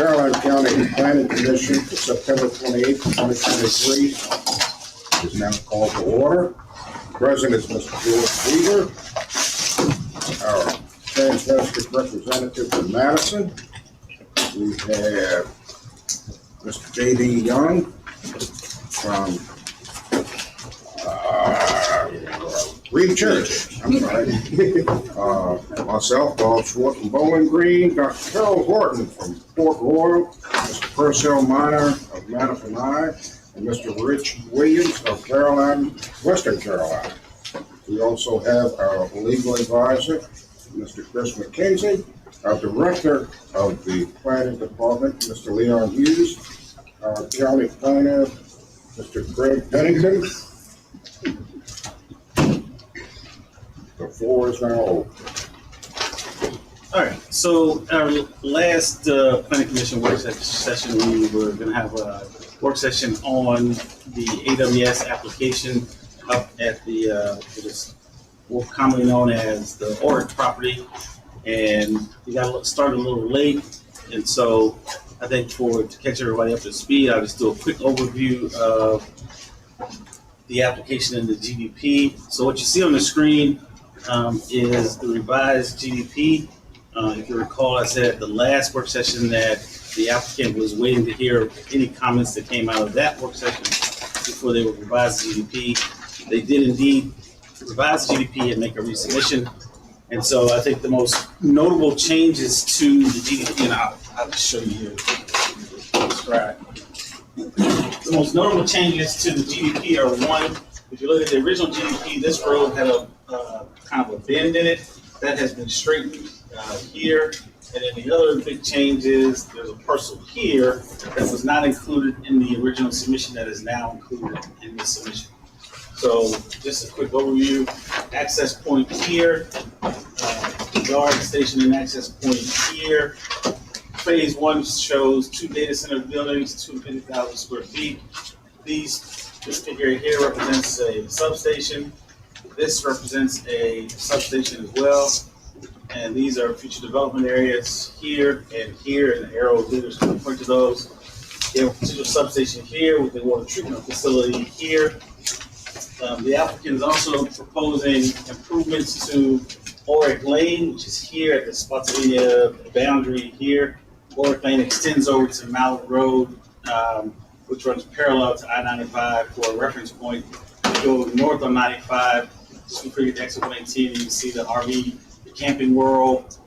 Caroline County Planning Commission for September 28th, 2023 is now called to order. President is Mr. George Weaver. Our Transvestite representative from Madison. We have Mr. J.D. Young from Reed Church. I'm sorry. Myself, Bob Schwartz from Bowling Green, Dr. Carol Horton from Port Royal, Mr. Purcell Minor of Madison High, and Mr. Rich Williams of Western Carolina. We also have our legal advisor, Mr. Chris McKenzie, our director of the planning department, Mr. Leon Hughes, our county planner, Mr. Craig Pennington. The floor is now open. All right, so our last planning commission work session, we were going to have a work session on the AWS application up at the what is commonly known as the Oric property, and we got started a little late, and so I think to catch everybody up to speed, I'll just do a quick overview of the application in the GDP. So what you see on the screen is the revised GDP. If you recall, I said at the last work session that the applicant was waiting to hear any comments that came out of that work session before they would revise the GDP. They did indeed revise the GDP and make a resubmission. And so I think the most notable changes to the GDP, and I'll just show you here. Right. The most notable changes to the GDP are, one, if you look at the original GDP, this road had a kind of a bend in it. That has been straightened here. And then the other big change is there's a parcel here that was not included in the original submission that is now included in this submission. So just a quick overview, access point here, guard station and access point here. Phase one shows 2 data center buildings, 250,000 square feet. This figure here represents a substation. This represents a substation as well. And these are future development areas here, and the arrow leaders can point to those. They have a potential substation here with the water treatment facility here. The applicant is also proposing improvements to Oric Lane, which is here at the Spotsylvania boundary here. Oric Lane extends over to Mallard Road, which runs parallel to I-95 for a reference point. If you go north on 95, just before you get to exit 118, you can see the RV, the Camping World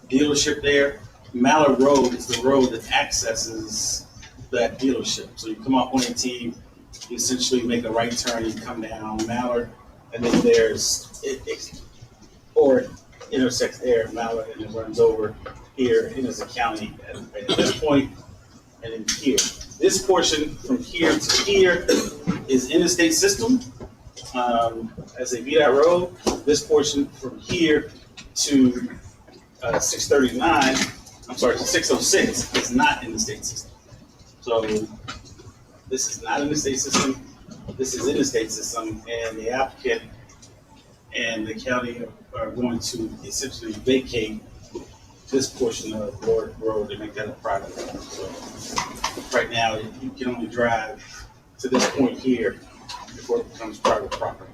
dealership there. Mallard Road is the road that accesses that dealership. So you come off 118, you essentially make a right turn, you come down Mallard, and then there's or intersects there at Mallard, and it runs over here into the county at this point, and then here. This portion from here to here is interstate system as a VDOT road. This portion from here to 639, I'm sorry, to 606 is not in the state system. So this is not in the state system. This is in the state system, and the applicant and the county are going to essentially vacate this portion of Oric Road to make that a private road. So right now, you can only drive to this point here before it becomes private property.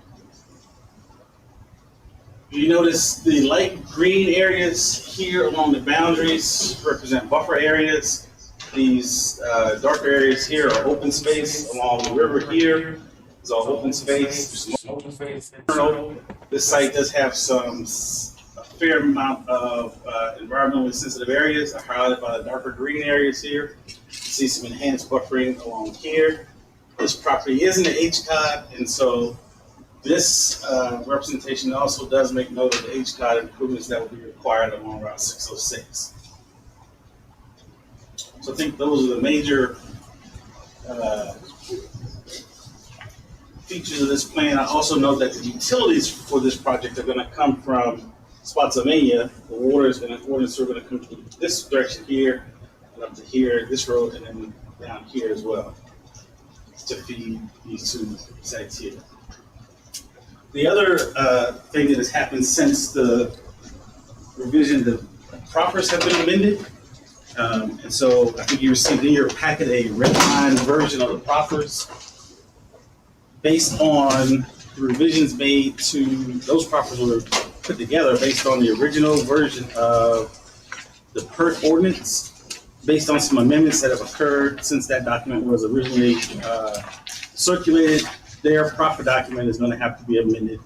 You notice the light green areas here along the boundaries represent buffer areas. These darker areas here are open space. Along the river here is all open space. There's some open space. This site does have a fair amount of environmentally sensitive areas are highlighted by the darker green areas here. You see some enhanced buffering along here. This property is in the HCOD, and so this representation also does make note of the HCOD improvements that will be required along Route 606. So I think those are the major features of this plan. I also note that the utilities for this project are going to come from Spotsylvania. The water is going to come from this direction here and up to here, this road, and then down here as well to feed these two sites here. The other thing that has happened since the revision, the proffers have been amended. And so I think you received in your packet a redlined version of the proffers based on the revisions made to those proffers were put together based on the original version of the PERT ordinance, based on some amendments that have occurred since that document was originally circulated. Their proffer document is going to have to be amended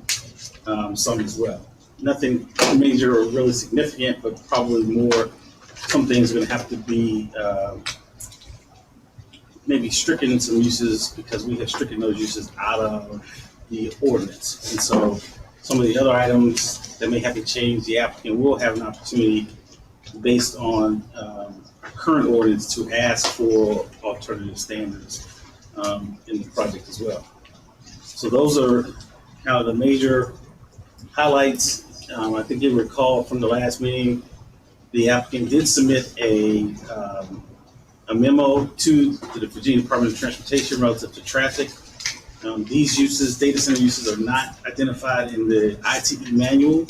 some as well. Nothing major or really significant, but probably more. Some things are going to have to be maybe stricken some uses because we have stricken those uses out of the ordinance. And so some of the other items that may have to change, the applicant will have an opportunity based on current ordinance to ask for alternative standards in the project as well. So those are kind of the major highlights. I think you recall from the last meeting, the applicant did submit a memo to the Virginia Department of Transportation relative to traffic. These uses, data center uses, are not identified in the ITE manual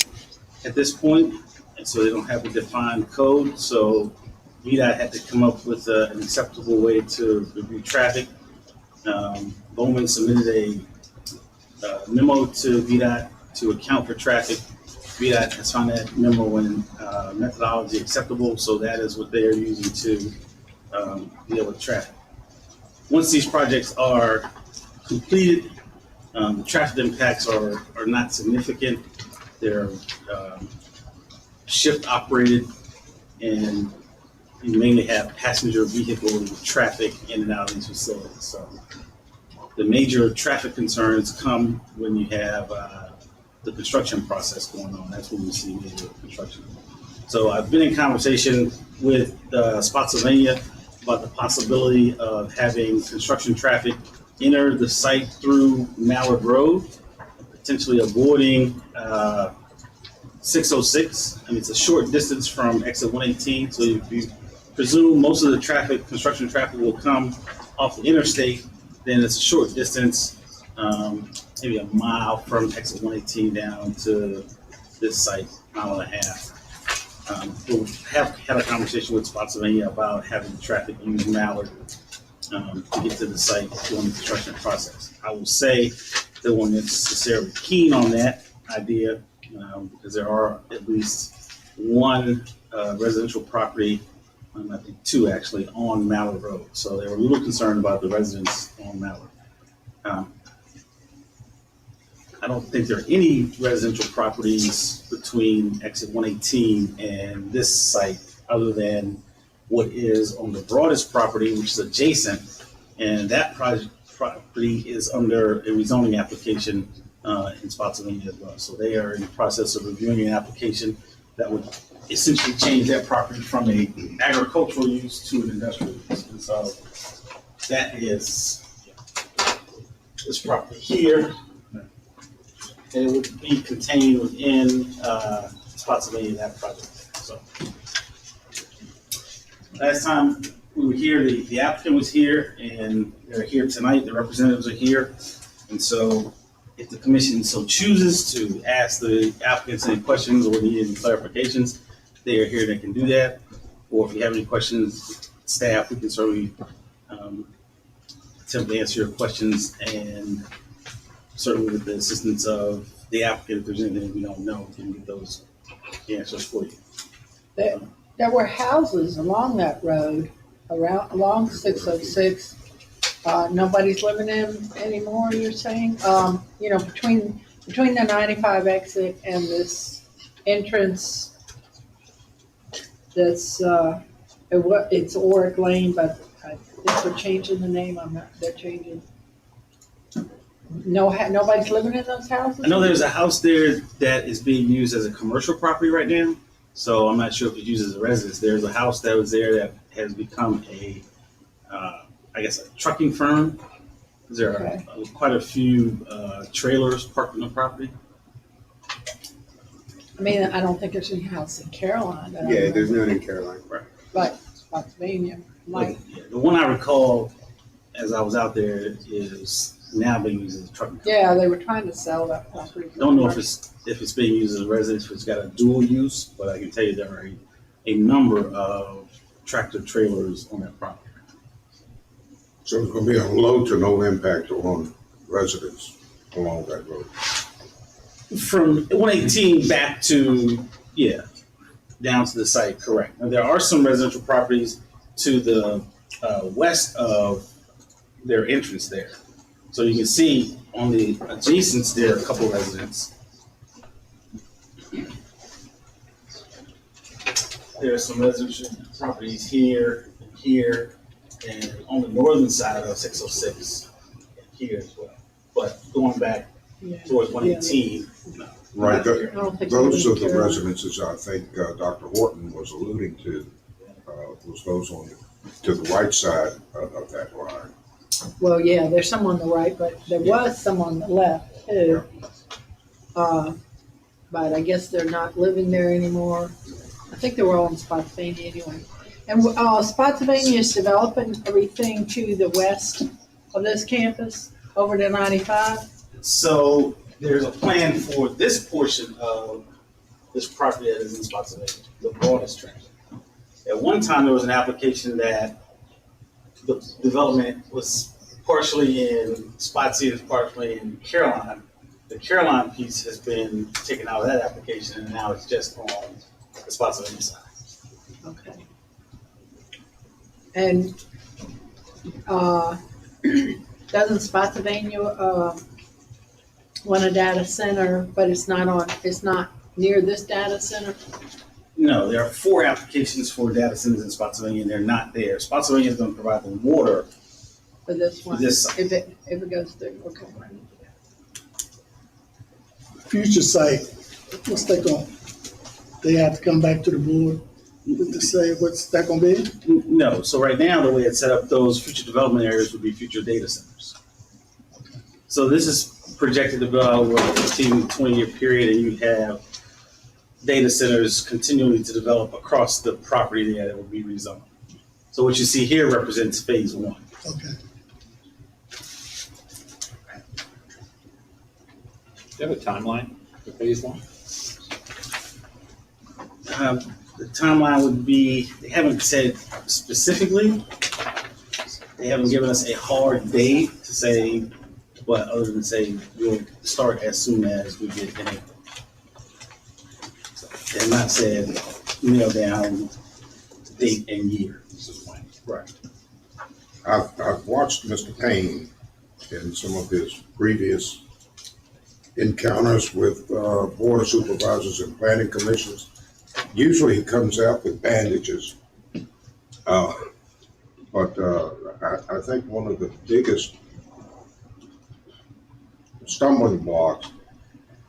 at this point, and so they don't have a defined code. So VDOT had to come up with an acceptable way to review traffic. Bowman submitted a memo to VDOT to account for traffic. VDOT has found that memo and methodology acceptable, so that is what they are using to deal with traffic. Once these projects are completed, the traffic impacts are not significant. They're shift operated, and you mainly have passenger vehicle traffic in and out of these facilities. So the major traffic concerns come when you have the construction process going on. That's when we see major construction. So I've been in conversation with Spotsylvania about the possibility of having construction traffic enter the site through Mallard Road, potentially avoiding 606. I mean, it's a short distance from exit 118, so if you presume most of the traffic, construction traffic, will come off the interstate, then it's a short distance, maybe a mile from exit 118 down to this site, mile and a half. We'll have had a conversation with Spotsylvania about having traffic use Mallard to get to the site during the construction process. I will say they weren't necessarily keen on that idea because there are at least one residential property, I think two actually, on Mallard Road. So they were a little concerned about the residents on Mallard. I don't think there are any residential properties between exit 118 and this site other than what is on the broadest property, which is adjacent. And that property is under a rezoning application in Spotsylvania as well. So they are in the process of reviewing an application that would essentially change that property from an agricultural use to an industrial use. And so that is this property here. And it would be contained within Spotsylvania, that project. So last time we were here, the applicant was here, and they're here tonight. The representatives are here. And so if the commission so chooses to ask the applicants any questions or need any clarifications, they are here, they can do that. Or if you have any questions, staff, we can certainly attempt to answer your questions, and certainly with the assistance of the applicant, if there's anything we don't know, we can get those answers for you. There were houses along that road, along 606. Nobody's living in anymore, you're saying? Between the 95 exit and this entrance, that's it's Oric Lane, but I think they're changing the name. They're changing. Nobody's living in those houses? I know there's a house there that is being used as a commercial property right now. So I'm not sure if it's used as a residence. There's a house that was there that has become a trucking firm. There are quite a few trailers parked on the property. I mean, I don't think there's any house in Caroline. Yeah, there's none in Caroline. Right. But Spotsylvania might. The one I recall as I was out there is now being used as a trucking firm. Yeah, they were trying to sell that property. I don't know if it's being used as a residence, if it's got a dual use, but I can tell you there are a number of tractor trailers on that property. So it's gonna be a low to no impact on residents along that road. From 118 back to, down to the site, correct. Now, there are some residential properties to the west of their entrance there. So you can see on the adjacents there are a couple residents. There are some residential properties here and here, and on the northern side of 606 and here as well. But going back Yeah. towards 118, no. Right, not here. I don't think those so. are the residences I think Dr. Horton was alluding to, was those on, to the right side of that line. Well, yeah, there's some on the right, but there was some on the left too. But I guess they're not living there anymore. I think they were all in Spotsylvania anyway. And Spotsylvania is developing everything to the west of this campus, over to 95. So there's a plan for this portion of this property that is in Spotsylvania, the broadest tract. At one time, there was an application that the development was partially in Spotsy and partially in Caroline. The Caroline piece has been taken out of that application, and now it's just on the Spotsylvania side. Okay. And doesn't Spotsylvania want a data center, but it's not near this data center? No, there are 4 applications for data centers in Spotsylvania, and they're not there. Spotsylvania is going to provide the water For this for one? this site. If it goes through, okay. Future site, what's that going? They have to come back to the board to say what's that gonna be? No, so right now, the way it's set up, those future development areas would be future data centers. So this is projected to build out over a 15, 20-year period, and you have data centers continuing to develop across the property that will be rezoned. So what you see here represents phase 1. Okay. Do you have a timeline for phase 1? The timeline would be, they haven't said specifically, they haven't given us a hard date to say, but other than say we'll start as soon as we get in April. So they've not said nail down date and year. This is when. Right. I've watched Mr. Payne in some of his previous encounters with board of supervisors and planning commissions. Usually he comes out with bandages. But I think one of the biggest stumbling blocks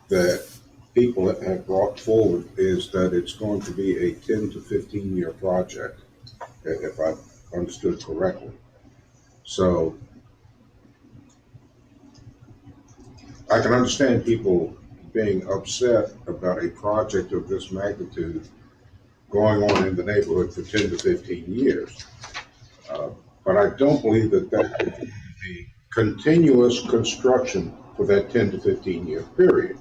that people have brought forward is that it's going to be a 10 to 15 year project, if I've understood correctly. So I can understand people being upset about a project of this magnitude going on in the neighborhood for 10 to 15 years. But I don't believe that that would be continuous construction for that 10 to 15 year period.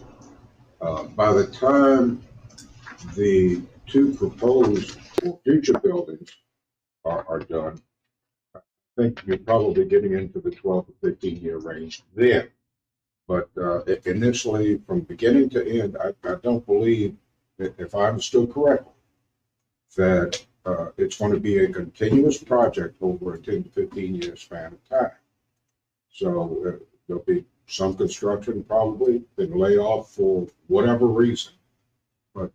By the time the 2 proposed future buildings are done, I think you're probably getting into the 12 to 15 year range then. But initially, from beginning to end, I don't believe, if I understood correctly, that it's going to be a continuous project over a 10 to 15 year span of time. So there'll be some construction probably, then layoff for whatever reason. But,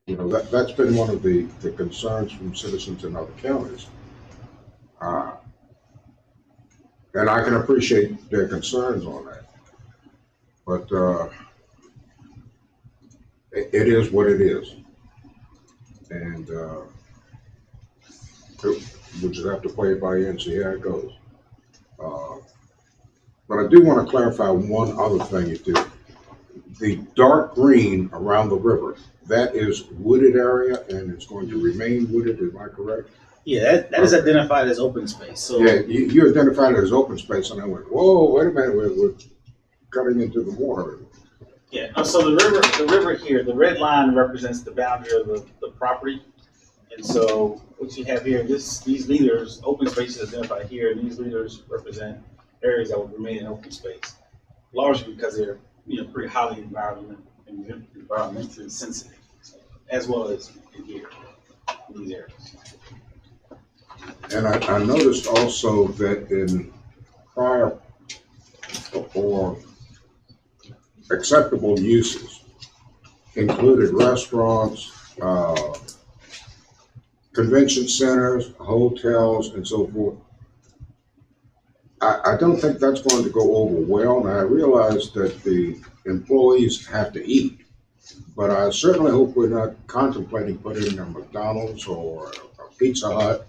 that's been one of the concerns from citizens in other counties. And I can appreciate their concerns on that. But it is what it is. And we'll just have to play it by ear and see how it goes. But I do want to clarify one other thing. The dark green around the river, that is wooded area and it's going to remain wooded, am I correct? Yeah, that is identified as open space. So Yeah, you identified it as open space and I went, whoa, wait a minute, we're cutting into the water. yeah, so the river here, the red line represents the boundary of the property. And so what you have here, these leaders, open spaces identified here, and these leaders represent areas that will remain in open space, largely because they're, pretty highly environmentally sensitive, as well as in here, in these areas. And I noticed also that in prior or acceptable uses included restaurants, convention centers, hotels, and so forth. I don't think that's going to go over well, and I realize that the employees have to eat, but I certainly hope we're not contemplating putting a McDonald's or a Pizza Hut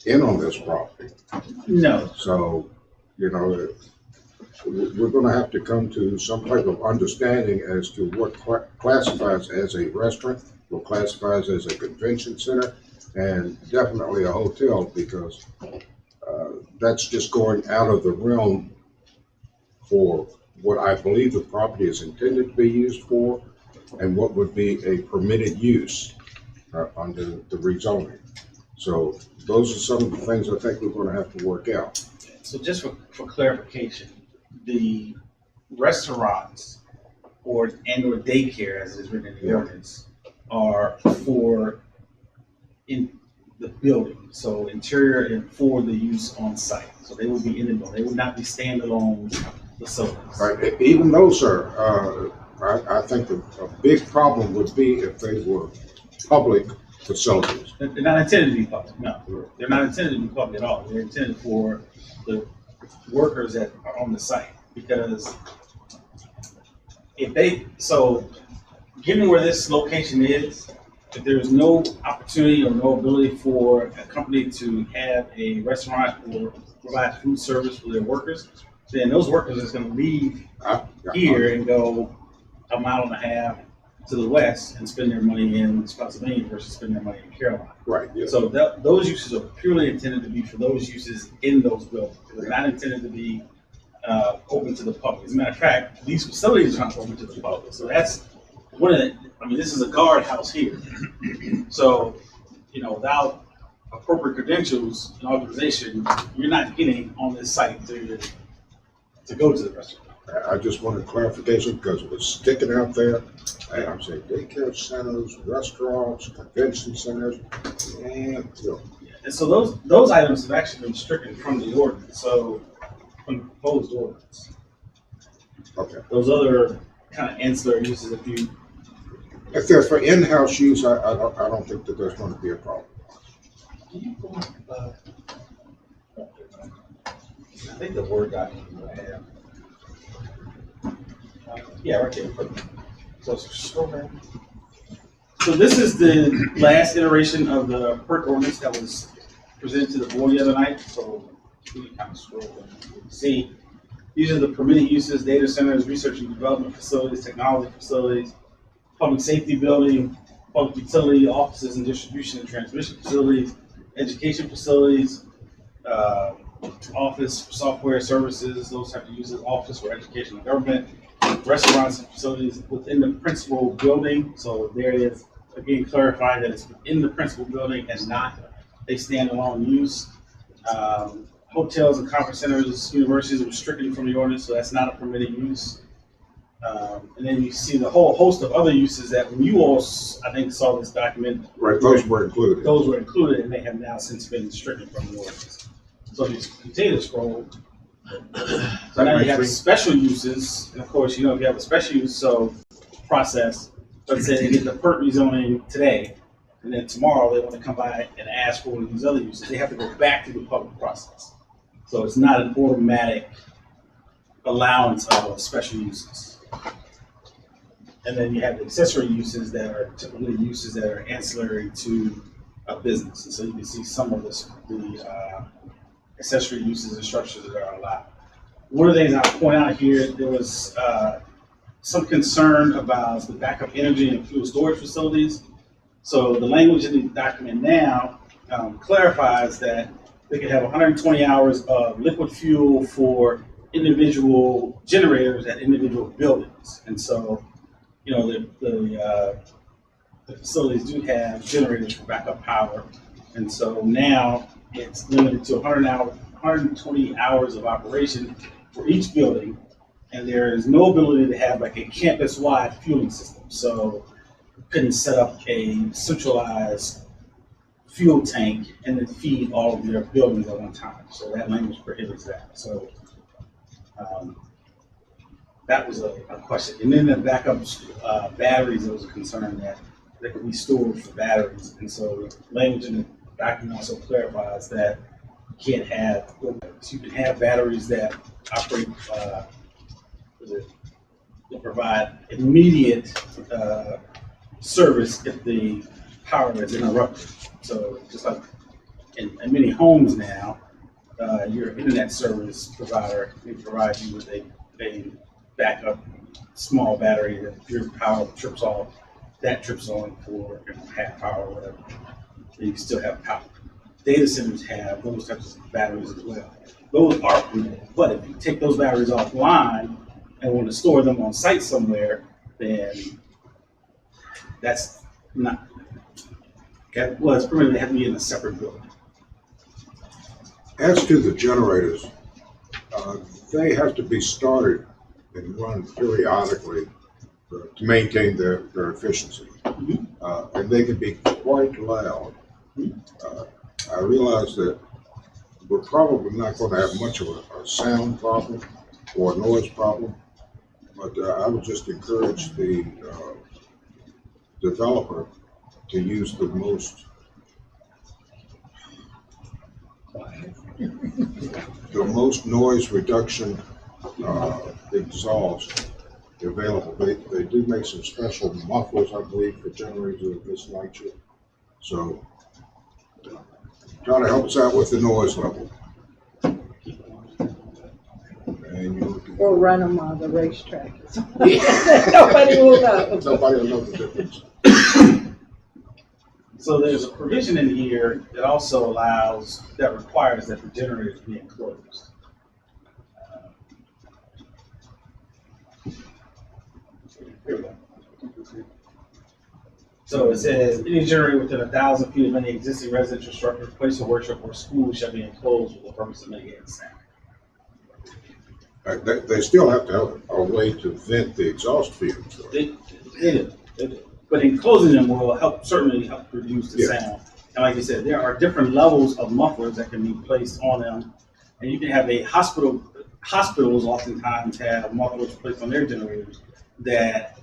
in on this property. No, So, we're going to have to come to some type of understanding as to what classifies as a restaurant, what classifies as a convention center, and definitely a hotel, because that's just going out of the realm for what I believe the property is intended to be used for, and what would be a permitted use under the rezoning. So those are some of the things I think we're going to have to work out. so just for clarification, the restaurants or daycare, as is written in the Yeah. ordinance, are for in the building, so interior and for the use on site. So they would be in the building. They would not be standalone facilities. Right, even though, sir, I think a big problem would be if they were public facilities. They're not intended to be public. No, they're not intended to be public at all. They're intended for the workers that are on the site, because given where this location is, if there's no opportunity or no ability for a company to have a restaurant or provide food service for their workers, then those workers is going to leave here and go a mile and a half to the west and spend their money in Spotsylvania versus spending their money in Carolina. Right, yes. So those uses are purely intended to be for those uses in those buildings. They're not intended to be open to the public. As a matter of fact, these facilities are not open to the public. So that's one of the, this is a guardhouse here. So, without appropriate credentials and authorization, you're not getting on this site to go to the restaurant. I just wanted clarification because it was sticking out there. And I'm saying daycare centers, restaurants, convention centers, and, And so those items have actually been stricken from the ordinance, from the proposed ordinance. okay. Those other kind of ancillary uses, If they're for in-house use, I don't think that there's going to be a problem. I think the Word document I have. Yeah, right there. So scroll down. So this is the last iteration of the PERC ordinance that was presented to the board the other night. So we can kind of scroll down. You can see these are the permitted uses: data centers, research and development facilities, technology facilities, public safety building, public utility, offices and distribution and transmission facilities, education facilities, office software services, those type of uses, office for education and government, restaurants and facilities within the principal building. So there it is, again, clarifying that it's within the principal building and not a standalone use. Hotels and conference centers, universities are restricted from the ordinance, so that's not a permitted use. And then you see the whole host of other uses that when you all, I think, saw this document, Right, those were included. those were included and they have now since been stricken from the ordinance. So if you continue to scroll, so now you have special uses, and of course, if you have a special use, process, let's say they get the PERC rezoning today, and then tomorrow they want to come by and ask for one of these other uses, they have to go back to the public process. So it's not an automatic allowance of special uses. And then you have the accessory uses that are typically uses that are ancillary to a business. And so you can see some of the accessory uses and structures that are allowed. One of the things I'll point out here, there was some concern about the backup energy and fuel storage facilities. So the language in the document now clarifies that they can have 120 hours of liquid fuel for individual generators at individual buildings. And so, the facilities do have generators for backup power And so now it's limited to 120 hours of operation for each building. And there is no ability to have like a campus-wide fueling system. So you couldn't set up a centralized fuel tank and then feed all of your buildings at one time. So that language prohibits that. So that was a question. And then the backup batteries, there was a concern that they could be stored for batteries. And so the language in the document also clarifies that you can't have, you can have batteries that operate, that provide immediate service if the power is interrupted. So just like in many homes now, your internet service provider may provide you with a backup small battery that if your power trips off, that trips on for half hour or whatever. And you still have power. Data centers have those types of batteries as well. Those are permitted, but if you take those batteries offline and want to store them on site somewhere, then that's not, well, it's permitted to have to be in a separate building. As to the generators, they have to be started and run periodically to maintain their efficiency. And they can be quite loud. I realize that we're probably not going to have much of a sound problem or a noise problem, but I would just encourage the developer to use the most noise reduction exhaust available. They do make some special mufflers, I believe, for generators of this nature. So try to help us out with the noise level. And We'll run them on the racetrack. Nobody will know. nobody will know the difference. So there's a provision in here that also allows, that requires that the generators be enclosed. Here we go. So it says, any generator within 1,000 feet of any existing residential structure, place of worship, or school shall be enclosed for the purpose of mitigating sound. They still have to have a way to vent the exhaust fumes. They do. But enclosing them will certainly help reduce the sound. And like you said, there are different levels of mufflers that can be placed on them. And you can have hospitals oftentimes have mufflers placed on their generators that,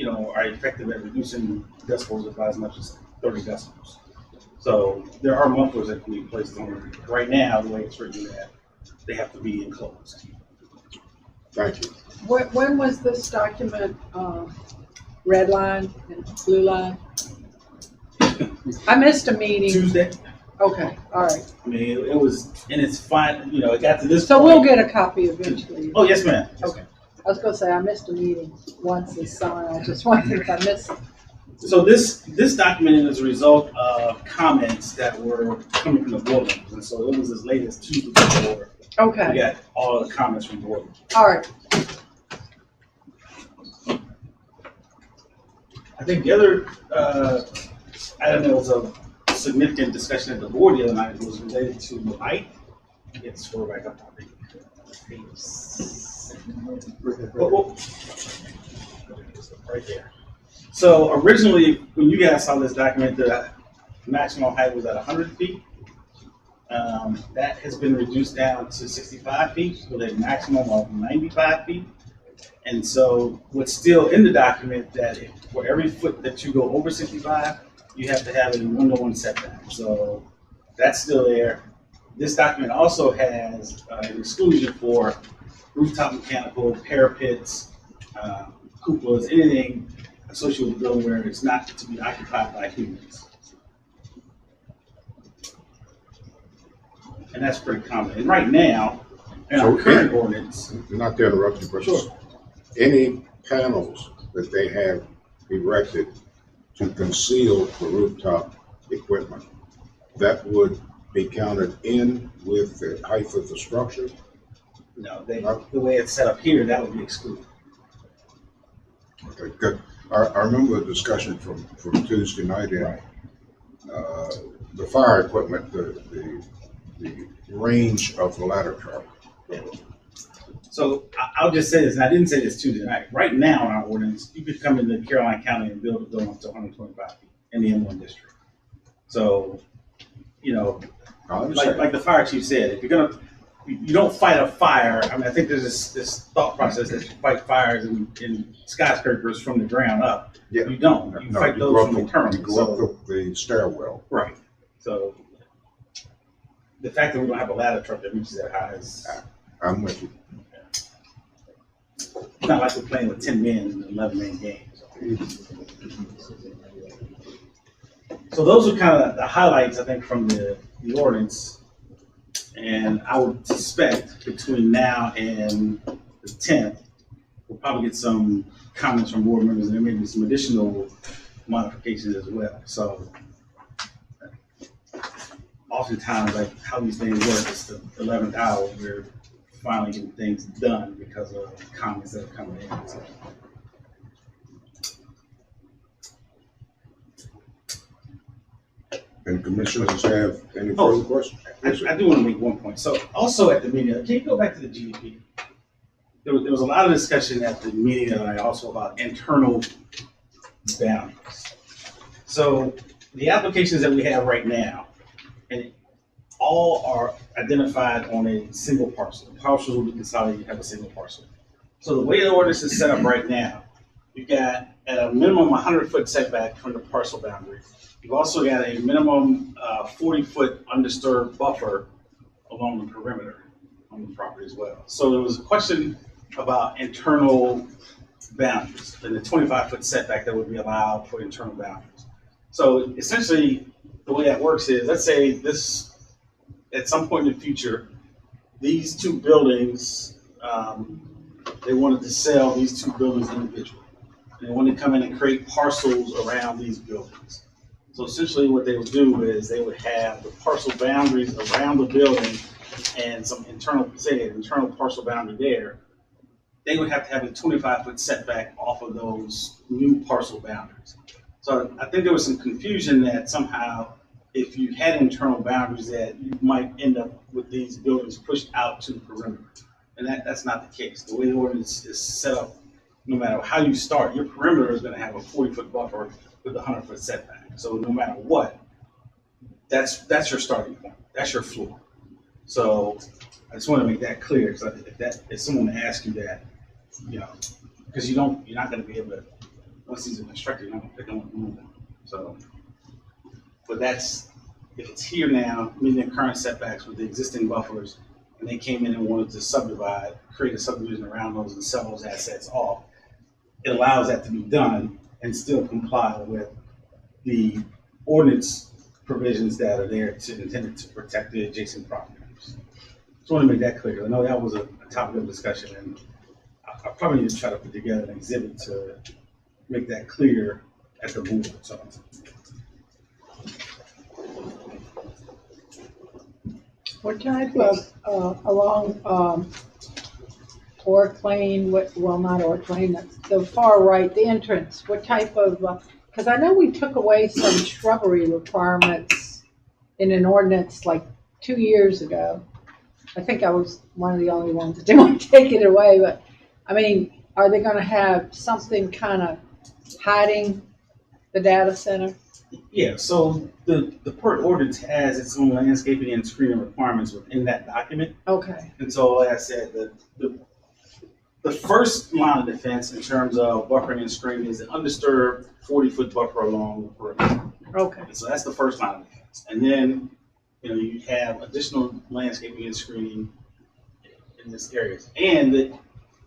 are effective at reducing decibels by as much as 30 decibels. So there are mufflers that can be placed on them. Right now, the way it's written, that they have to be enclosed. Thank you. When was this document, red line and blue line? I missed a meeting. Tuesday, Okay, all right. I mean, it was, and it's fine, it got to this So point. we'll get a copy eventually. Oh, yes, ma'am. Okay. I was gonna say, I missed a meeting once this summer. I just wondered if I missed it. So this document is a result of comments that were coming from the board members, and so it was as late as Tuesday before we Okay, got all the comments from board members. all right. I think the other item that was of significant discussion at the board the other night was related to light. It's for back up, I think. Right there. So originally, when you guys saw this document, the maximum height was at 100 feet. That has been reduced down to 65 feet with a maximum of 95 feet. And so what's still in the document that for every foot that you go over 65, you have to have a 1-to-1 setback. So that's still there. This document also has an exclusion for rooftop mechanical, parapets, cupolas, anything associated with the building where it's not to be occupied by humans. And that's pretty common. And right now, in our current ordinance, Not to interrupt you, but Sure. any panels that they have erected to conceal the rooftop equipment, that would be counted in with the height of the structure? no, the way it's set up here, that would be excluded. Okay, good. I remember the discussion from Tuesday night, and the fire equipment, the range of the ladder truck. So I'll just say this, and I didn't say this Tuesday night. Right now in our ordinance, you could come into Caroline County and build a building up to 125 feet in the M1 district. So, you know, I understand. like the fire chief said, if you're gonna, you don't fight a fire. I mean, I think there's this thought process that you fight fires in skyscrapers from the ground up. Yeah. You don't. You No, fight you those go from up internally. You go up the stairwell. Right. So the fact that we don't have a ladder truck that reaches that high is I'm with you. it's not like we're playing with 10 men in an 11-man game. So those are kind of the highlights, I think, from the ordinance. And I would suspect between now and the 10th, we'll probably get some comments from board members, and there may be some additional modifications as well. So oftentimes, like how these things work, it's the 11th hour, we're finally getting things done because of comments that are coming in. So, And commissioners have any Oh. further questions? I do want to make one point. So also at the meeting, can you go back to the GDP? There was a lot of discussion at the meeting tonight also about internal boundaries. So the applications that we have right now, and all are identified on a single parcel. Parcels will be consolidated, you have a single parcel. So the way the ordinance is set up right now, you've got at a minimum 100-foot setback from the parcel boundary. You've also got a minimum 40-foot undisturbed buffer along the perimeter on the property as well. So there was a question about internal boundaries and the 25-foot setback that would be allowed for internal boundaries. So essentially, the way that works is, let's say this, at some point in the future, these two buildings, they wanted to sell these two buildings individually. And they wanted to come in and create parcels around these buildings. So essentially what they would do is they would have the parcel boundaries around the building and some internal, say an internal parcel boundary there. They would have to have a 25-foot setback off of those new parcel boundaries. So I think there was some confusion that somehow if you had internal boundaries that you might end up with these buildings pushed out to the perimeter. And that's not the case. The way the ordinance is set up, no matter how you start, your perimeter is going to have a 40-foot buffer with a 100-foot setback. So no matter what, that's your starting point. That's your floor. So I just want to make that clear, because if someone asks you that, you know, because you're not going to be able to, once these are constructed, you're not going to pick them up and move them. So, but that's, if it's here now, meeting the current setbacks with the existing buffers, and they came in and wanted to subdivide, create a subdivision around those and sell those assets off, it allows that to be done and still comply with the ordinance provisions that are there intended to protect the adjacent property owners. Just want to make that clear. I know that was a topic of discussion, and I probably need to try to put together an exhibit to make that clear at the board. So. What type of, along, Orc Lane, well, not Orc Lane, that's the far right, the entrance, what type of, because I know we took away some shrubbery requirements in an ordinance like 2 years ago. I think I was one of the only ones that didn't want to take it away, but, I mean, are they gonna have something kind of hiding the data center? Yeah, so the PERT ordinance has its own landscaping and screening requirements within that document. Okay, And so, like I said, the first line of defense in terms of buffering and screening is an undisturbed 40-foot buffer along the perimeter. okay, And so that's the first line of defense. And then, you know, you have additional landscaping and screening in this area. And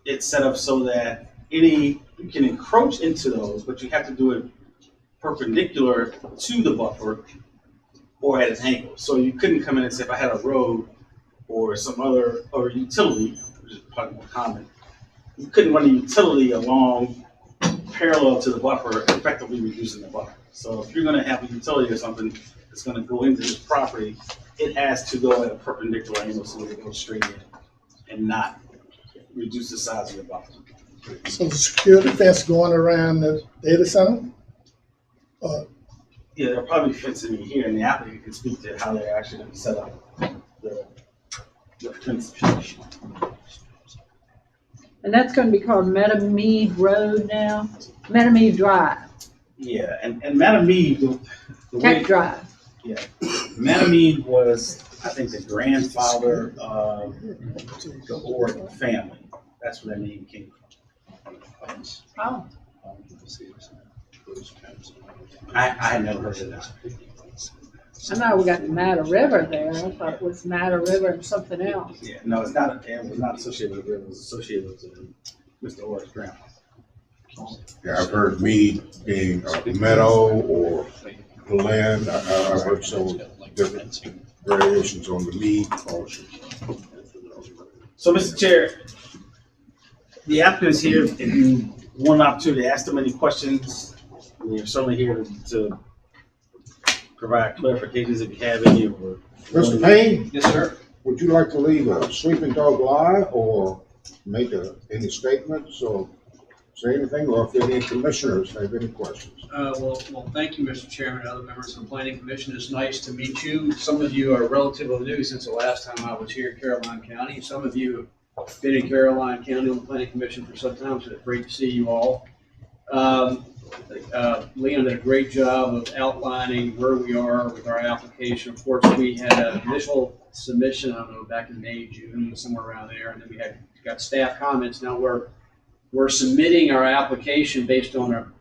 it's set up so that you can encroach into those, but you have to do it perpendicular to the buffer or at an angle. So you couldn't come in and say, if I had a road or some other, or utility, which is probably more common, you couldn't run a utility along parallel to the buffer, effectively reducing the buffer. So if you're gonna have a utility or something that's gonna go into this property, it has to go at a perpendicular angle so that it goes straight in and not reduce the size of your buffer. So the security fence going around the data center? Yeah, they'll probably fence it in here, and the applicant can speak to how they're actually going to set up the fence. And that's gonna be called Meadowmead Road now, Meadowmead Drive, Yeah, and Matamede, the way Tech Drive. Matamede was, I think, the grandfather of the Orr family. That's where that name came from. Oh, I had never heard of that. I know we got the Matter River there. I thought it was Matter River and something else. Yeah, no, it's not. It was not associated with it. It was associated with Mr. Orr's grandma. Yeah, I've heard mead being a meadow or glen. I've heard several different variations on the mead portion. So, Mr. Chair, the applicant is here. If you want an opportunity to ask them any questions, we're certainly here to provide clarifications if you have any. Or Mr. Payne, Yes, sir. would you like to leave a sleeping dog lie or make any statements or say anything, or if any commissioners have any questions? Well, thank you, Mr. Chairman, and other members of the Planning Commission. It's nice to meet you. Some of you are relatively new since the last time I was here in Caroline County. Some of you have been in Caroline County on the Planning Commission for some time, so it's great to see you all. Leon did a great job of outlining where we are with our application. Of course, we had an initial submission, I don't know, back in May, June, somewhere around there, and then we got staff comments. Now we're submitting our application based on a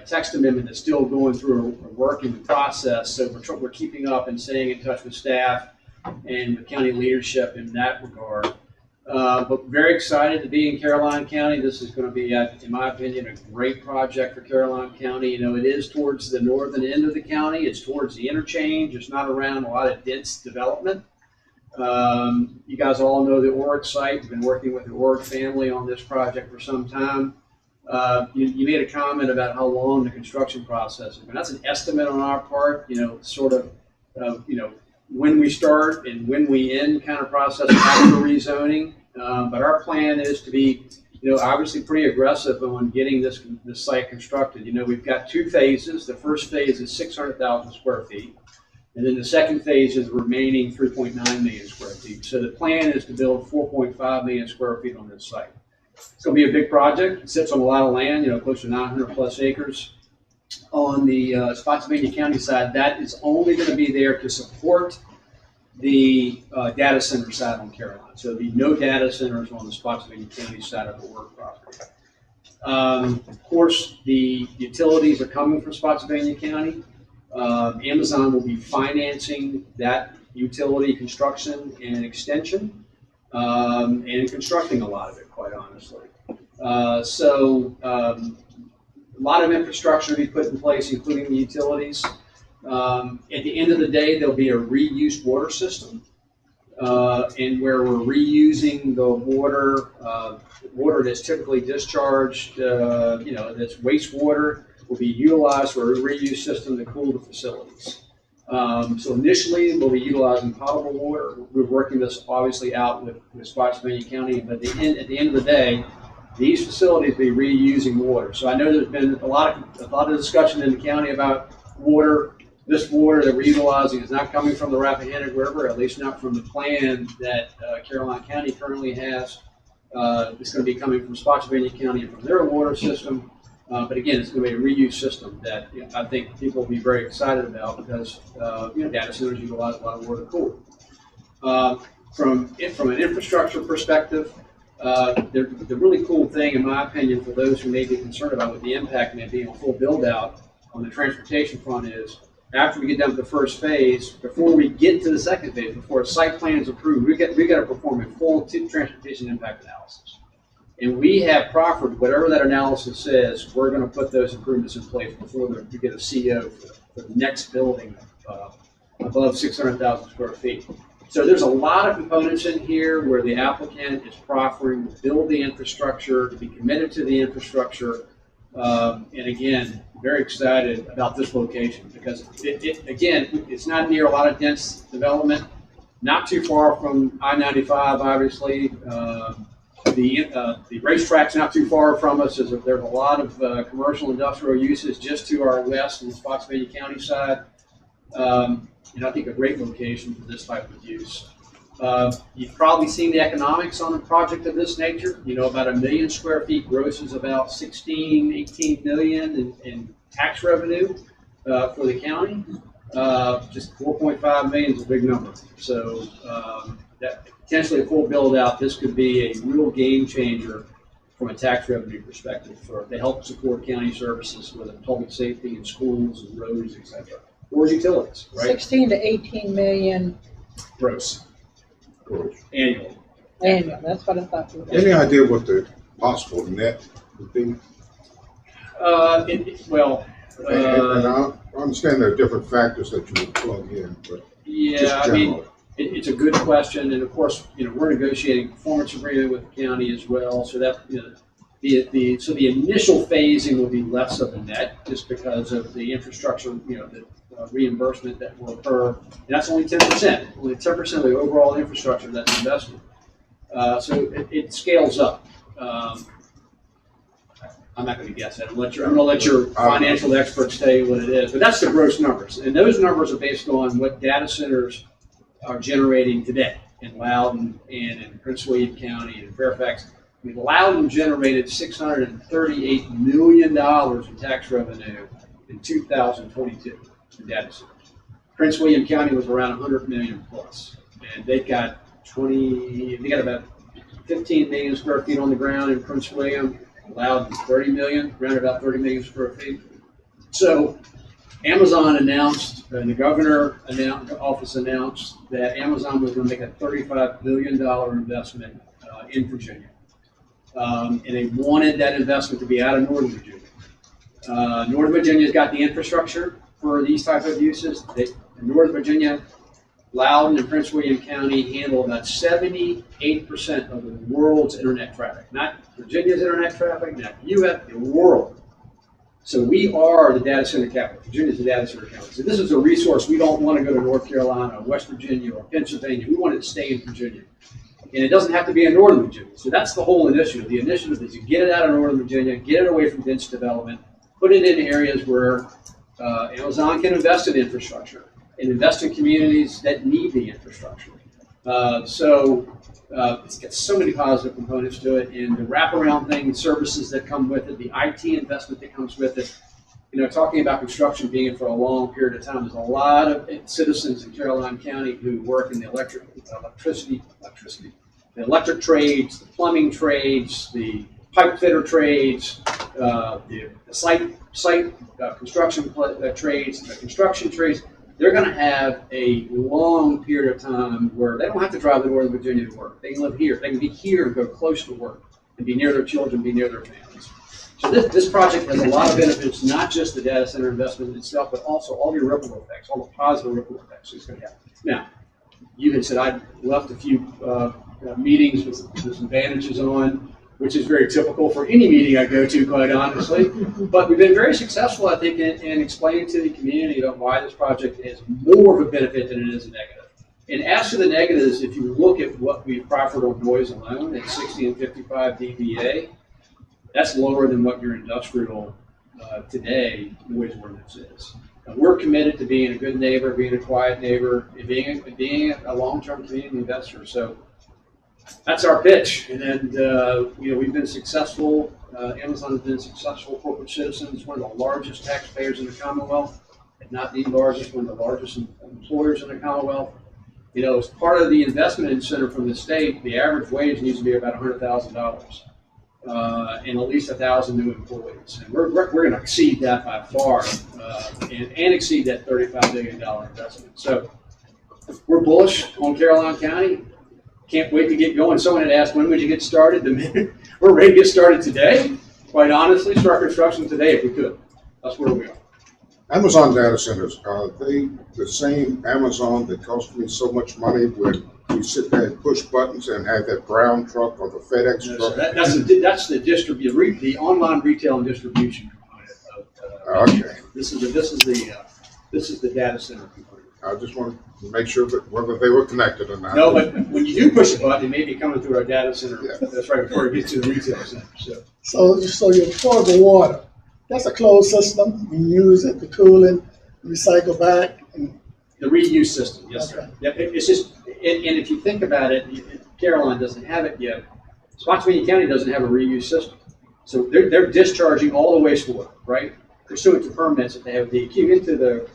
text amendment that's still going through a working process. So we're keeping up and staying in touch with staff and the county leadership in that regard. But very excited to be in Caroline County. This is going to be, in my opinion, a great project for Caroline County. You know, it is towards the northern end of the county. It's towards the interchange. It's not around a lot of dense development. You guys all know the Orrick site. We've been working with the Orrick family on this project for some time. You made a comment about how long the construction process has been. That's an estimate on our part, you know, sort of, when we start and when we end kind of process after rezoning. But our plan is to be, obviously pretty aggressive on getting this site constructed. You know, we've got two phases. The first phase is 600,000 square feet. And then the second phase is the remaining 3.9 million square feet. So the plan is to build 4.5 million square feet on this site. It's going to be a big project. It sits on a lot of land, close to 900 plus acres. On the Spotsylvania County side, that is only going to be there to support the data center side on Caroline. So there'll be no data centers on the Spotsylvania County side of the work property. Of course, the utilities are coming from Spotsylvania County. Amazon will be financing that utility construction and extension, and constructing a lot of it, quite honestly. A lot of infrastructure to be put in place, including the utilities. At the end of the day, there'll be a reused water system, and where we're reusing the water that's typically discharged, that's wastewater, will be utilized for a reuse system to cool the facilities. So initially, we'll be utilizing potable water. We're working this obviously out with Spotsylvania County, but at the end of the day, these facilities will be reusing water. So I know there's been a lot of discussion in the county about water. This water that we're utilizing is not coming from the Rappahannock River, at least not from the plan that Caroline County currently has. It's going to be coming from Spotsylvania County and from their water system. But again, it's going to be a reuse system that I think people will be very excited about because data centers utilize a lot of water to cool. From an infrastructure perspective, the really cool thing, in my opinion, for those who may be concerned about what the impact may be on full build out on the transportation front is, after we get done with the first phase, before we get to the second phase, before a site plan is approved, we got to perform a full transportation impact analysis. And we have proffered whatever that analysis says, we're going to put those improvements in place before we get a CO for the next building above 600,000 square feet. So there's a lot of components in here where the applicant is proffering to build the infrastructure, to be committed to the infrastructure. And again, very excited about this location because it's not near a lot of dense development, not too far from I-95, obviously. The racetrack's not too far from us. There's a lot of commercial industrial uses just to our west in the Spotsylvania County side. I think a great location for this type of use. You've probably seen the economics on a project of this nature. About 1 million square feet grosses about 16, 18 million in tax revenue for the county. Just 4.5 million is a big number. So that potentially a full build out, this could be a real game changer from a tax revenue perspective to help support county services, whether public safety and schools and roads, etc. Or utilities, right? 16 to 18 million Gross. Annually. annual, that's what I thought you were. Any idea what the possible net would be? And I understand there are different factors that you would plug in, but yeah, just I mean, generally. it's a good question, and of course, we're negotiating performance agreement with the county as well, so that the initial phasing will be less of a net just because of the infrastructure, the reimbursement that will occur, and that's only 10%, only 10% of the overall infrastructure that's invested. So it scales up. I'm not going to guess that. I'm going to let your financial experts tell you what it is, but that's the gross numbers, and those numbers are based on what data centers are generating today in Loudoun and in Prince William County and in Fairfax. I mean, Loudoun generated $638 million in tax revenue in 2022 in data centers. Prince William County was around 100 million plus, and they got about 15 million square feet on the ground in Prince William. Loudoun 30 million, around about 30 million square feet. So Amazon announced, and the governor office announced that Amazon was going to make a $35 billion investment in Virginia. And they wanted that investment to be out of Northern Virginia. Northern Virginia's got the infrastructure for these type of uses. In Northern Virginia, Loudoun and Prince William County handle about 78% of the world's internet traffic. Not Virginia's internet traffic, not U.S., the world. So we are the data center capital. Virginia's the data center capital. So this is a resource. We don't want to go to North Carolina, West Virginia, or Pennsylvania. We want it to stay in Virginia. And it doesn't have to be in Northern Virginia. So that's the whole initiative. The initiative is to get it out of Northern Virginia, get it away from dense development, put it in areas where Amazon can invest in infrastructure and invest in communities that need the infrastructure. It's got so many positive components to it, and the wraparound thing, services that come with it, the IT investment that comes with it. Talking about construction being in for a long period of time, there's a lot of citizens in Caroline County who work in the electric trades, the plumbing trades, the pipe fitter trades, the site construction trades, the construction trades. They're going to have a long period of time where they don't have to drive to Northern Virginia to work. They can live here. They can be here and go close to work and be near their children, be near their families. So this project has a lot of benefits, not just the data center investment itself, but also all the ripple effects, all the positive ripple effects it's going to have. Now, you had said I left a few meetings with some bandages on, which is very typical for any meeting I go to, quite honestly. But we've been very successful, I think, in explaining to the community about why this project is more of a benefit than it is a negative. And as to the negatives, if you look at what we've proffered on noise alone at 60 and 55 dBA, that's lower than what your industrial today noise ordinance is. And we're committed to being a good neighbor, being a quiet neighbor, and being a long-term community investor. So that's our pitch. And we've been successful. Amazon has been successful corporate citizens, one of the largest taxpayers in the Commonwealth, if not the largest, one of the largest employers in the Commonwealth. As part of the investment incentive from the state, the average wage needs to be about $100,000. And at least 1,000 new employees. And we're going to exceed that by far and exceed that $35 million investment. So we're bullish on Caroline County. Can't wait to get going. Someone had asked, when would you get started? We're ready to get started today. Quite honestly, start construction today if we could. That's where we are. Amazon data centers, are they the same Amazon that cost me so much money when you sit there and push buttons and have that brown truck or the FedEx No, truck? so that's the online retail and distribution component of Okay. This is the data center component. I just wanted to make sure that whether they were connected or not. No, but when you do push a button, it may be coming through our data center. Yeah. That's right before it gets to the retail center, so. So your portable water, that's a closed system. You use it to cool it, recycle back. And The reuse system, yes, sir. Okay. Yep, it's just, and if you think about it, Caroline doesn't have it yet. Spotsylvania County doesn't have a reuse system. So they're discharging all the wastewater, right? Pursuant to permits that they have DEQ into the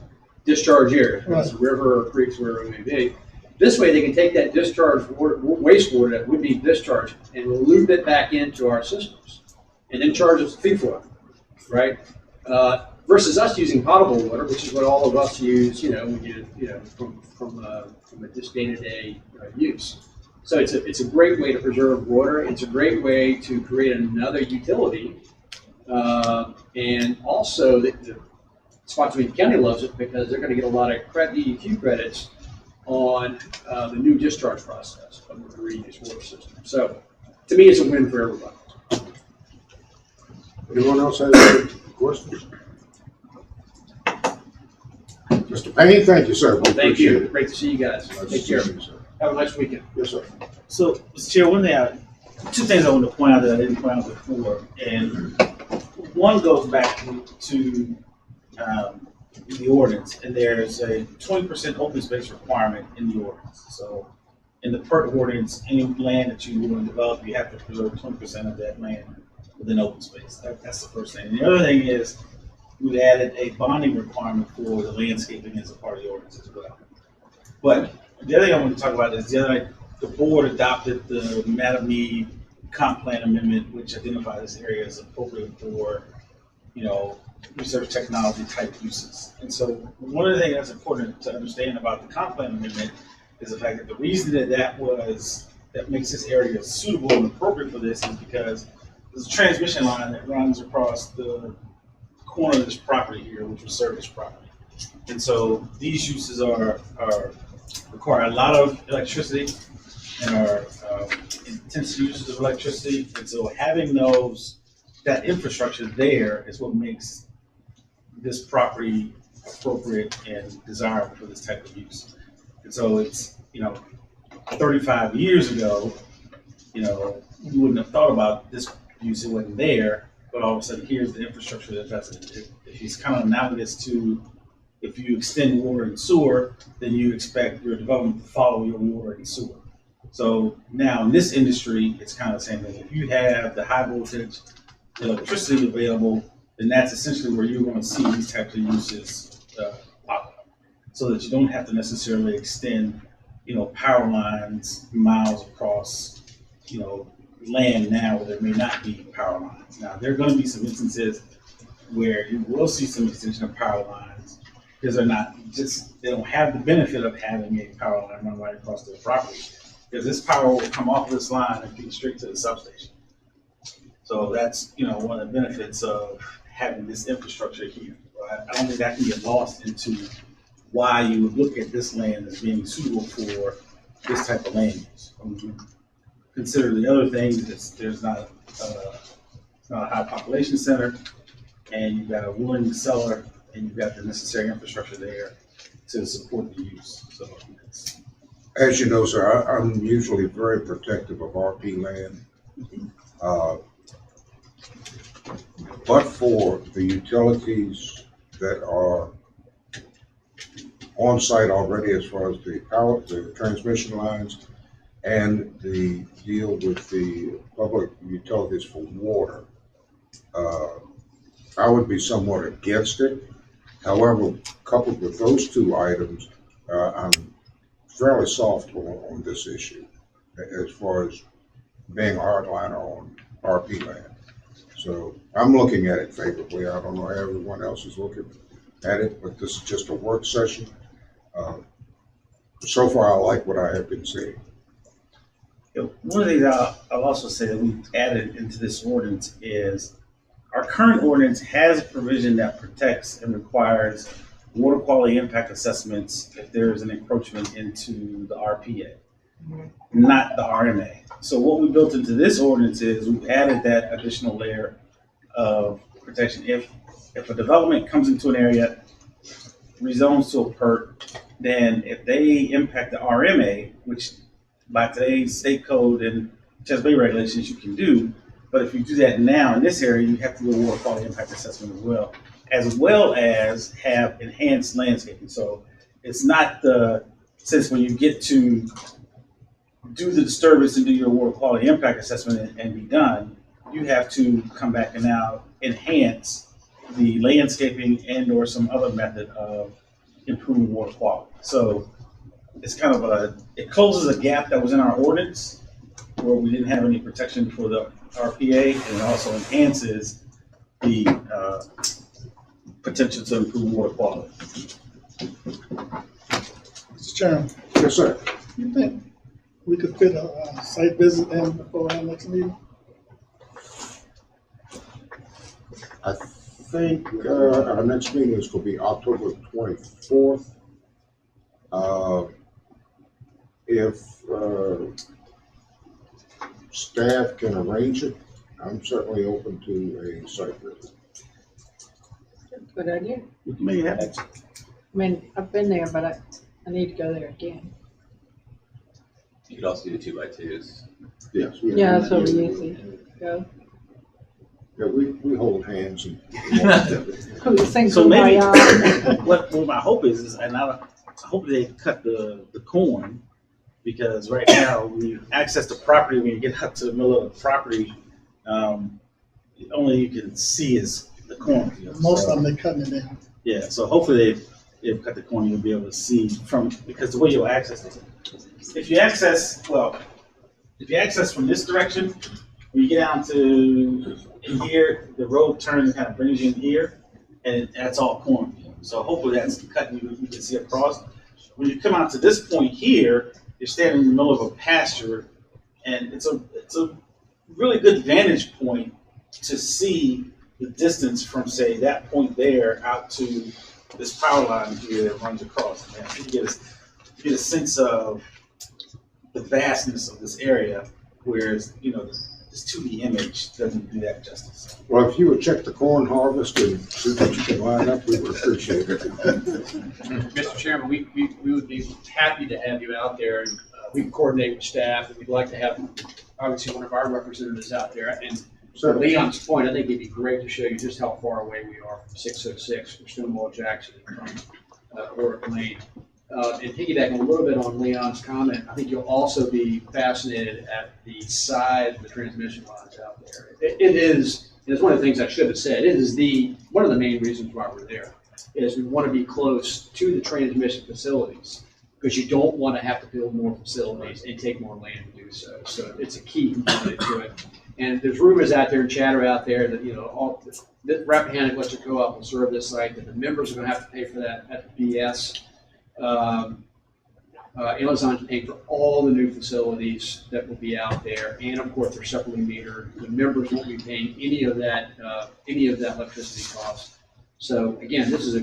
discharge area, whether it's a river or creeks, wherever it may be. This way, they can take that discharged wastewater that would be discharged and loop it back into our systems, and then charge us a fee for it, right? Versus us using potable water, which is what all of us use, from a just day-to-day use. So it's a great way to preserve water. It's a great way to create another utility, and also the Spotsylvania County loves it because they're going to get a lot of DEQ credits on the new discharge process of the reuse water system. So to me, it's a win for everybody. Anyone else have any questions? Mr. Payne, thank you, sir. We Thank appreciate you. it. Great to see you guys. Nice to Take see care. you, sir. Have a nice weekend. Yes, sir. So, Mr. Chair, two things I want to point out that I didn't point out before, and one goes back to the ordinance, and there's a 20% open space requirement in the ordinance. So, in the PERT ordinance, any land that you want to develop, you have to preserve 20% of that land within open space. That's the first thing. And the other thing is, we added a bonding requirement for the landscaping as a part of the ordinance as well. But the other thing I want to talk about is the other night, the board adopted the Mattamy comp plan amendment, which identified this area as appropriate for, research technology type uses. And so one of the things that's important to understand about the comp plan amendment is the fact that the reason that makes this area suitable and appropriate for this is because there's a transmission line that runs across the corner of this property here, which was service property. And so these uses require a lot of electricity and are intense uses of electricity. And so having that infrastructure there is what makes this property appropriate and desirable for this type of use. And so it's, 35 years ago, you wouldn't have thought about this use, it wasn't there, but all of a sudden here's the infrastructure that does it. It's kind of analogous to if you extend water and sewer, then you expect your development to follow your water and sewer. So now in this industry, it's kind of the same thing. If you have the high voltage electricity available, then that's essentially where you're going to see these types of uses pop up. So that you don't have to necessarily extend, power lines miles across, land now where there may not be power lines. Now, there are going to be some instances where you will see some extension of power lines because they don't have the benefit of having a power line run right across their property, because this power will come off this line and feed straight to the substation. So that's, one of the benefits of having this infrastructure here. I don't think that can get lost into why you would look at this land as being suitable for this type of land use. Consider the other things, there's not a high population center, and you've got a willing seller, and you've got the necessary infrastructure there to support the use. So As you know, sir, I'm usually very protective of RP land. But for the utilities that are on site already, as far as the transmission lines, and the deal with the public utilities for water, I would be somewhat against it. However, coupled with those two items, I'm fairly soft on this issue as far as being a hardliner on RP land. So I'm looking at it favorably. I don't know how everyone else is looking at it, but this is just a work session. So far, I like what I have been seeing. one of the things I'll also say that we've added into this ordinance is our current ordinance has a provision that protects and requires water quality impact assessments if there is an encroachment into the RPA, not the RMA. So what we built into this ordinance is we've added that additional layer of protection. If a development comes into an area, rezones to a PERT, then if they impact the RMA, which by today's state code and Chesapeake Bay regulations you can do, but if you do that now in this area, you have to do a water quality impact assessment as well as have enhanced landscaping. So it's not since when you get to do the disturbance and do your water quality impact assessment and be done, you have to come back and now enhance the landscaping and or some other method of improving water quality. So it's kind of it closes a gap that was in our ordinance where we didn't have any protection for the RPA, and it also enhances the potential to improve water quality. Mr. Chairman, Yes, sir. you think we could fit a site visit in before our next meeting? I think our next meeting is going to be October 24th. If staff can arrange it, I'm certainly open to a site visit. Good idea. We can make it happen. I mean, I've been there, but I need to go there again. You could also do the 2x2s. Yes. Yeah, that's what we usually go. Yeah, we hold hands and. Sing So maybe Kumbaya. what my hope is and I hope they cut the corn, because right now when you access the property, when you get up to the middle of the property, only you can see is the corn. Most of them, they're cutting it in. Yeah, so hopefully they've cut the corner, you'll be able to see because the way you'll access it. If you access from this direction, when you get down to in here, the road turns and kind of brings you in here, and that's all corn. So hopefully that's cutting you can see across. When you come out to this point here, you're standing in the middle of a pasture, and it's a really good vantage point to see the distance from, say, that point there out to this power line here that runs across. And you get a sense of the vastness of this area, whereas, this 2D image doesn't do that justice. Well, if you would check the corn harvest and see what you can line up, we would appreciate it. Mr. Chairman, we would be happy to have you out there, and we can coordinate with staff, and we'd like to have, obviously, one of our representatives out there. And So, to Leon's point, I think it'd be great to show you just how far away we are from 606, from Stonewall Jackson, and from Oric Lane. And piggybacking a little bit on Leon's comment, I think you'll also be fascinated at the size of the transmission lines out there. It is, and it's one of the things I should have said, it is one of the main reasons why we're there, is we want to be close to the transmission facilities, because you don't want to have to build more facilities and take more land to do so. So it's a key component to it. And there's rumors out there and chatter out there that, all the Rappahannock Electric Co-op will serve this site, that the members are going to have to pay for that at the BS. Amazon's paying for all the new facilities that will be out there, and of course they're separately metered. The members won't be paying any of that electricity cost. So again, this is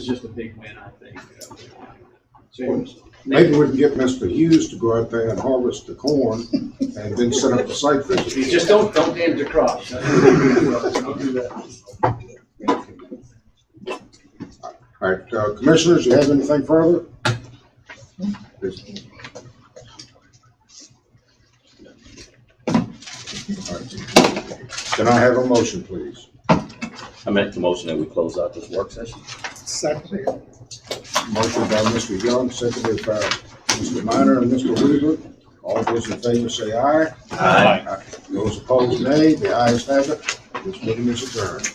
just a big win, I think. So, maybe we can get Mr. Hughes to go out there and harvest the corn and then set up a site visit. you just don't damage the crops. Don't do that. All right, commissioners, you have anything further? All right. Can I have a motion, please? I make the motion that we close out this work session. Second. Motion by Mr. Young, seconded by Mr. Minor and Mr. Weaver. All those in favor say aye. Aye. Those opposed, nay. The ayes have it. This meeting is adjourned.